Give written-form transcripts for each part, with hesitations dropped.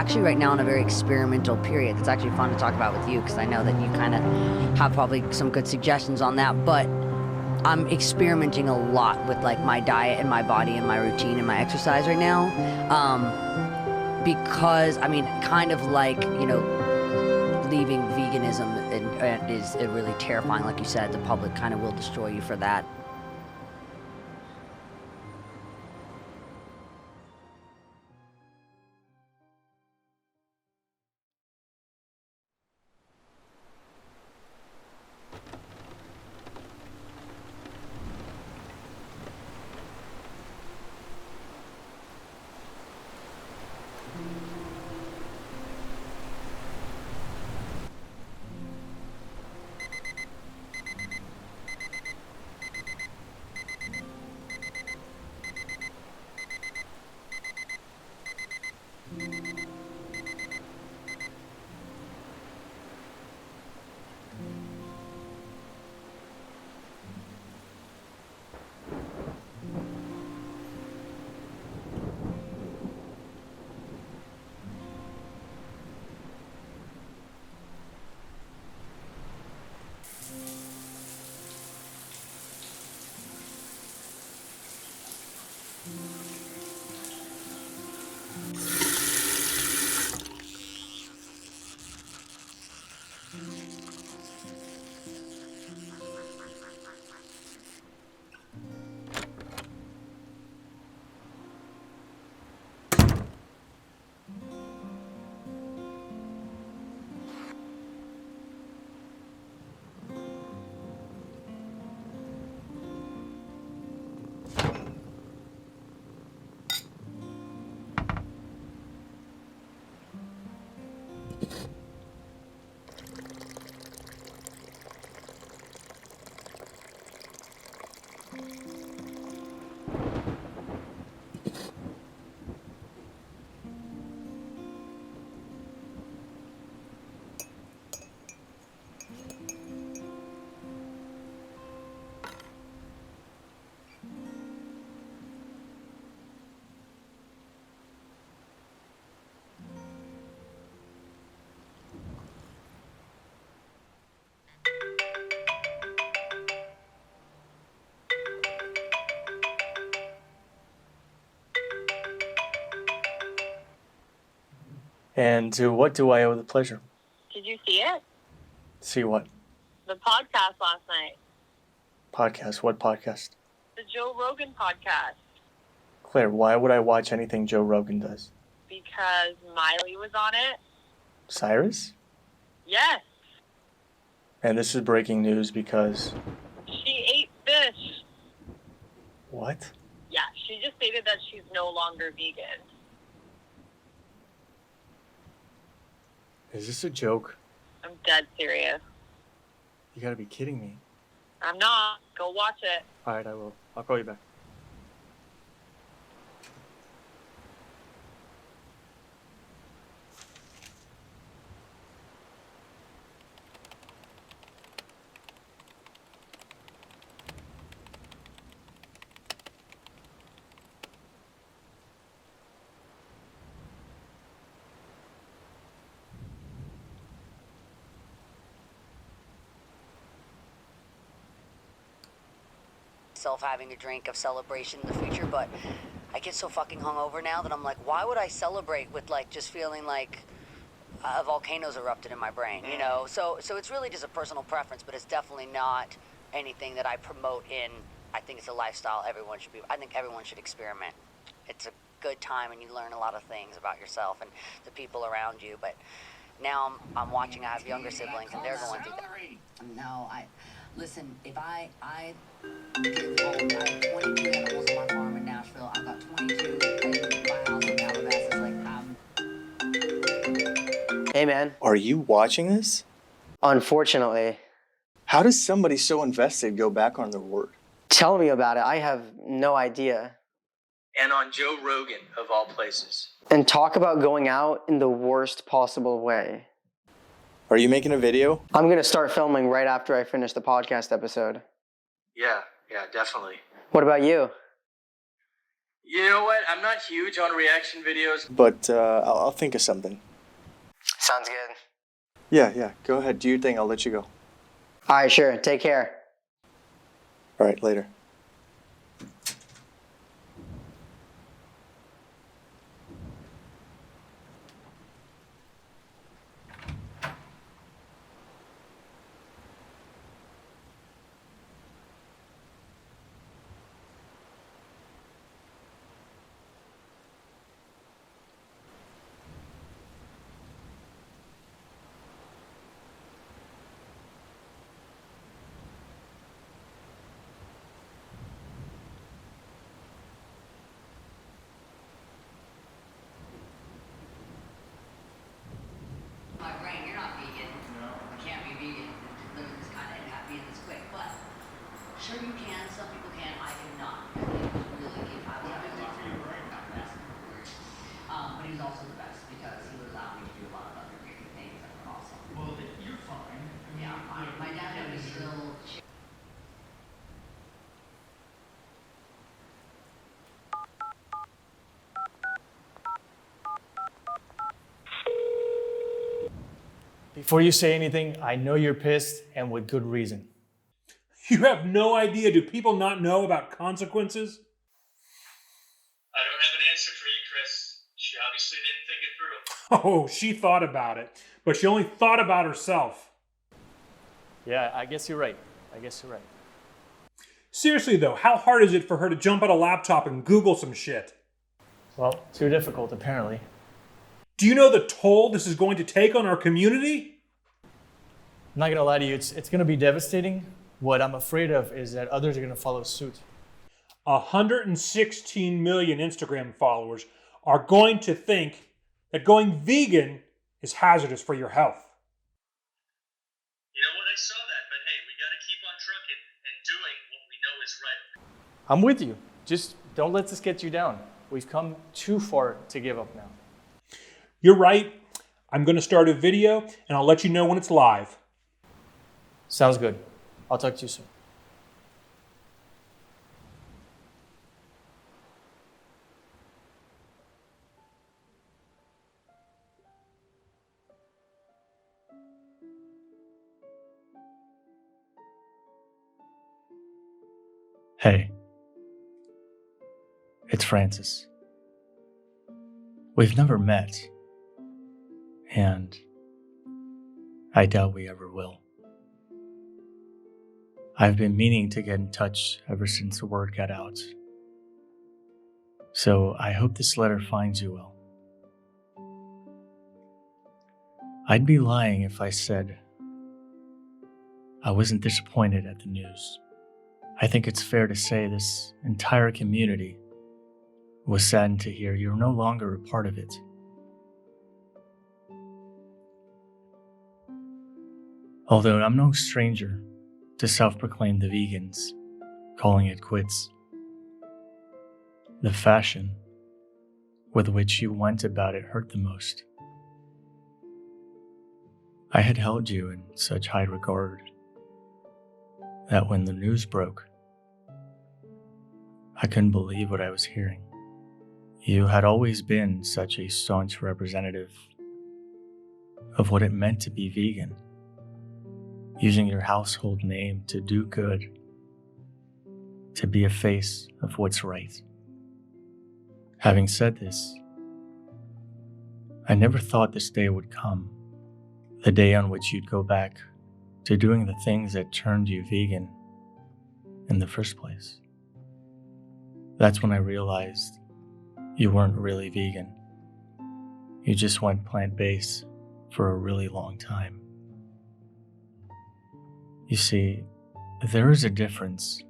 actually right now in a very experimental period. That's actually fun to talk about with you because I know that you kind of have probably some good suggestions on that. But I'm experimenting a lot with like my diet and my body and my routine and my exercise right now. Because I mean, kind of like, you know, leaving veganism is really terrifying. Like you said, the public kind of will destroy you for that. And to what do I owe the pleasure? Did you see it? See what? The podcast last night. Podcast? What podcast? The Joe Rogan podcast. Claire, why would I watch anything Joe Rogan does? Because Miley was on it. Cyrus? Yes. And this is breaking news because... She ate fish. What? Yeah, she just stated that she's no longer vegan. Is this a joke? I'm dead serious. You gotta be kidding me. I'm not. Go watch it. Alright, I will. I'll call you back. Having a drink of celebration in the future, but I get so fucking hungover now that I'm like, why would I celebrate with like just feeling like a volcano's erupted in my brain, you know? So it's really just a personal preference, but it's definitely not anything that I promote in. I think it's a lifestyle I think everyone should experiment. It's a good time and you learn a lot of things about yourself and the people around you, but now I'm watching, I have younger siblings and they're going through that. No, listen, if I get home, I have 22 animals on my farm in Nashville. I've got 22 in my house in Alvarez. It's like, Hey, man. Are you watching this? Unfortunately. How does somebody so invested go back on their word? Tell me about it. I have no idea. And on Joe Rogan, of all places. And talk about going out in the worst possible way. Are you making a video? I'm going to start filming right after I finish the podcast episode. Yeah, definitely. What about you? You know what? I'm not huge on reaction videos, but I'll think of something. Sounds good. Yeah. Go ahead. Do your thing. I'll let you go. All right, sure. Take care. All right, later. My brain, you're not vegan. No. I can't be vegan. Living this kind of and happy and this quick, but sure you can. Some people can. I cannot. Really, if I was not the best. But he was also the best because he would allow me to do a lot of other great things that were awesome. Well, you're fine. Yeah, I'm fine. My dad was still. Before you say anything, I know you're pissed, and with good reason. You have no idea. Do people not know about consequences? I don't have an answer for you, Chris. She obviously didn't think it through. Oh, she thought about it, but she only thought about herself. Yeah, I guess you're right. Seriously though, how hard is it for her to jump on a laptop and Google some shit? Well, too difficult, apparently. Do you know the toll this is going to take on our community? I'm not gonna lie to you, it's gonna be devastating. What I'm afraid of is that others are gonna follow suit. 116 million Instagram followers are going to think that going vegan is hazardous for your health. You know what? I saw that, but hey, we gotta keep on trucking and doing what we know is right. I'm with you. Just don't let this get you down. We've come too far to give up now. You're right. I'm going to start a video and I'll let you know when it's live. Sounds good. I'll talk to you soon. Hey, it's Francis. We've never met, and I doubt we ever will. I've been meaning to get in touch ever since the word got out. So I hope this letter finds you well. I'd be lying if I said I wasn't disappointed at the news. I think it's fair to say this entire community was saddened to hear you're no longer a part of it. Although I'm no stranger to self-proclaimed the vegans calling it quits. The fashion with which you went about it hurt the most. I had held you in such high regard that when the news broke, I couldn't believe what I was hearing. You had always been such a staunch representative of what it meant to be vegan, using your household name to do good, to be a face of what's right. Having said this, I never thought this day would come, the day on which you'd go back to doing the things that turned you vegan in the first place. That's when I realized you weren't really vegan. You just went plant-based for a really long time. You see, there is a difference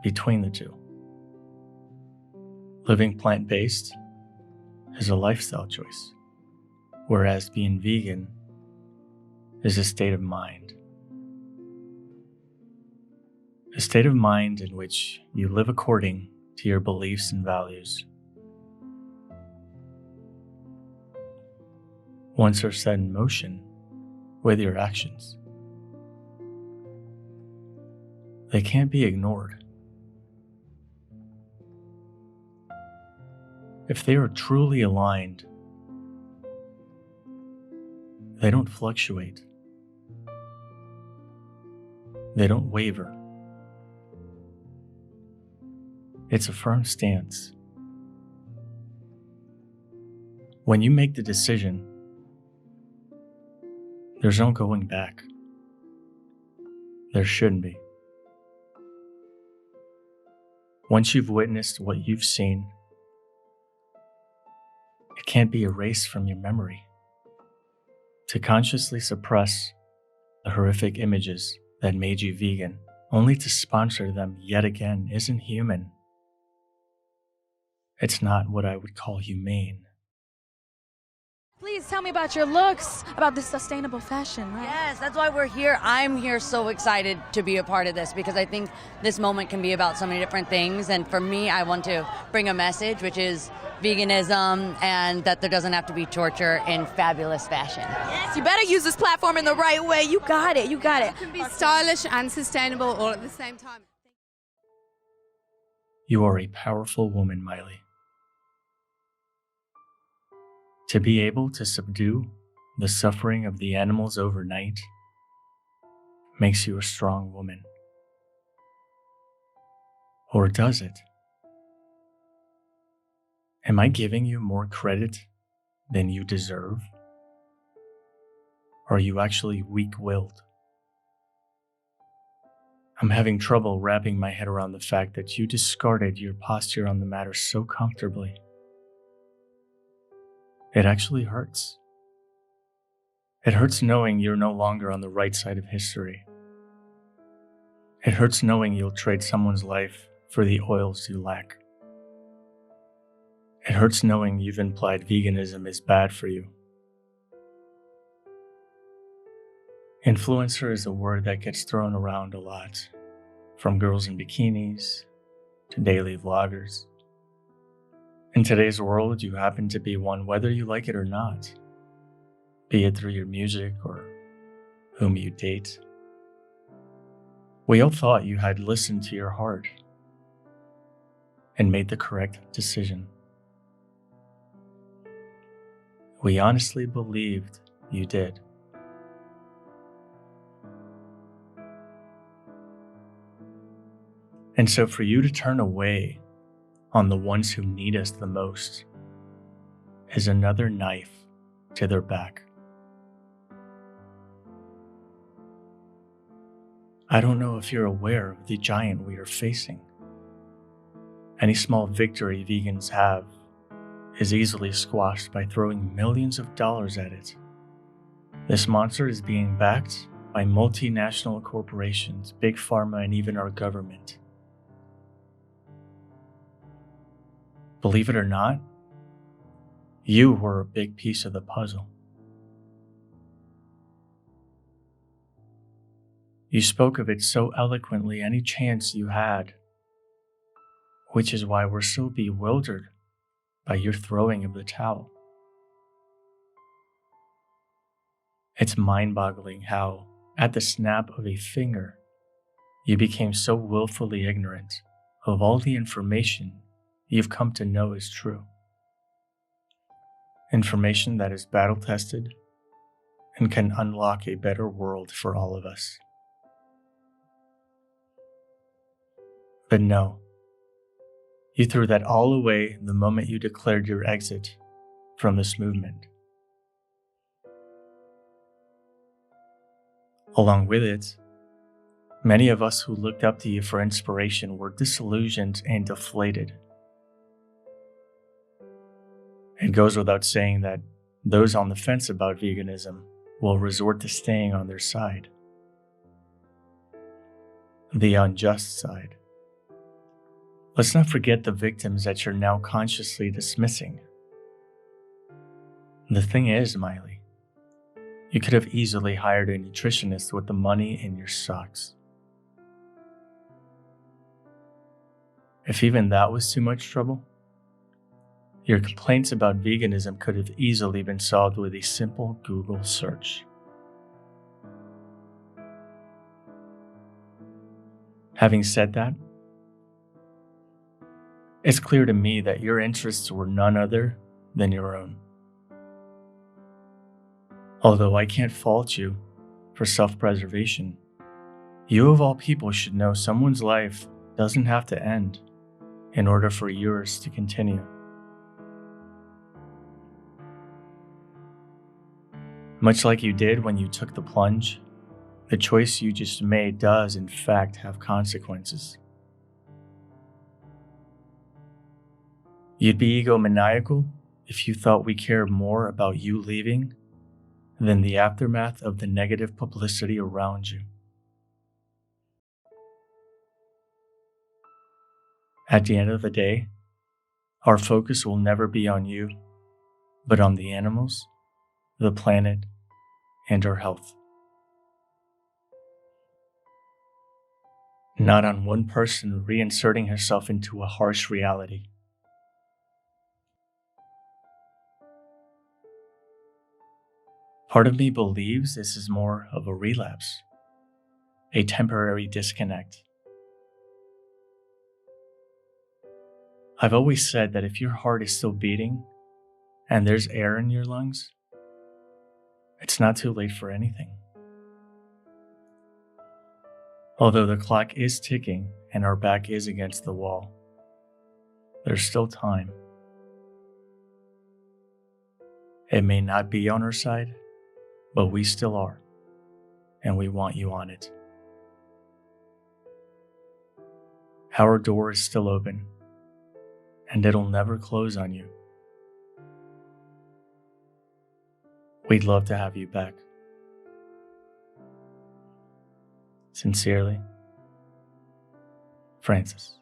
between the two. Living plant-based is a lifestyle choice, whereas being vegan is a state of mind. A state of mind in which you live according to your beliefs and values. Once they're set in motion with your actions, they can't be ignored. if they are truly aligned, they don't fluctuate. They don't waver. It's a firm stance. When you make the decision, there's no going back. There shouldn't be. Once you've witnessed what you've seen, it can't be erased from your memory. To consciously suppress the horrific images that made you vegan, only to sponsor them yet again, isn't human. It's not what I would call humane. Please tell me about your looks, about this sustainable fashion, right? Yes, that's why we're here. I'm here so excited to be a part of this because I think this moment can be about so many different things. And for me, I want to bring a message, which is veganism and that there doesn't have to be torture in fabulous fashion. Yes, you better use this platform in the right way. You got it. You got it. It can be stylish and sustainable all at the same time. You are a powerful woman, Miley. To be able to subdue the suffering of the animals overnight makes you a strong woman. Or does it? Am I giving you more credit than you deserve? Or are you actually weak-willed? I'm having trouble wrapping my head around the fact that you discarded your posture on the matter so comfortably. It actually hurts. It hurts knowing you're no longer on the right side of history. It hurts knowing you'll trade someone's life for the oils you lack. It hurts knowing you've implied veganism is bad for you. Influencer is a word that gets thrown around a lot, from girls in bikinis to daily vloggers. In today's world, you happen to be one whether you like it or not, be it through your music or whom you date. We all thought you had listened to your heart and made the correct decision. We honestly believed you did. And so for you to turn away on the ones who need us the most is another knife to their back. I don't know if you're aware of the giant we are facing. Any small victory vegans have is easily squashed by throwing millions of dollars at it. This monster is being backed by multinational corporations, big pharma, and even our government. Believe it or not, you were a big piece of the puzzle. You spoke of it so eloquently any chance you had, which is why we're so bewildered by your throwing of the towel. It's mind-boggling how, at the snap of a finger, you became so willfully ignorant of all the information you've come to know is true. Information that is battle-tested and can unlock a better world for all of us. But no, you threw that all away the moment you declared your exit from this movement. Along with it, many of us who looked up to you for inspiration were disillusioned and deflated. It goes without saying that those on the fence about veganism will resort to staying on their side. The unjust side. Let's not forget the victims that you're now consciously dismissing. The thing is, Miley, you could have easily hired a nutritionist with the money in your socks. If even that was too much trouble, your complaints about veganism could have easily been solved with a simple Google search. Having said that, It's clear to me that your interests were none other than your own. Although I can't fault you for self-preservation, you of all people should know someone's life doesn't have to end in order for yours to continue. Much like you did when you took the plunge, the choice you just made does in fact have consequences. You'd be egomaniacal if you thought we cared more about you leaving than the aftermath of the negative publicity around you. At the end of the day, our focus will never be on you, but on the animals, the planet, and our health. Not on one person reinserting herself into a harsh reality. Part of me believes this is more of a relapse, a temporary disconnect. I've always said that if your heart is still beating and there's air in your lungs, it's not too late for anything. Although the clock is ticking and our back is against the wall, there's still time. It may not be on our side, but we still are, and we want you on it. Our door is still open, and it'll never close on you. We'd love to have you back. Sincerely, Francis.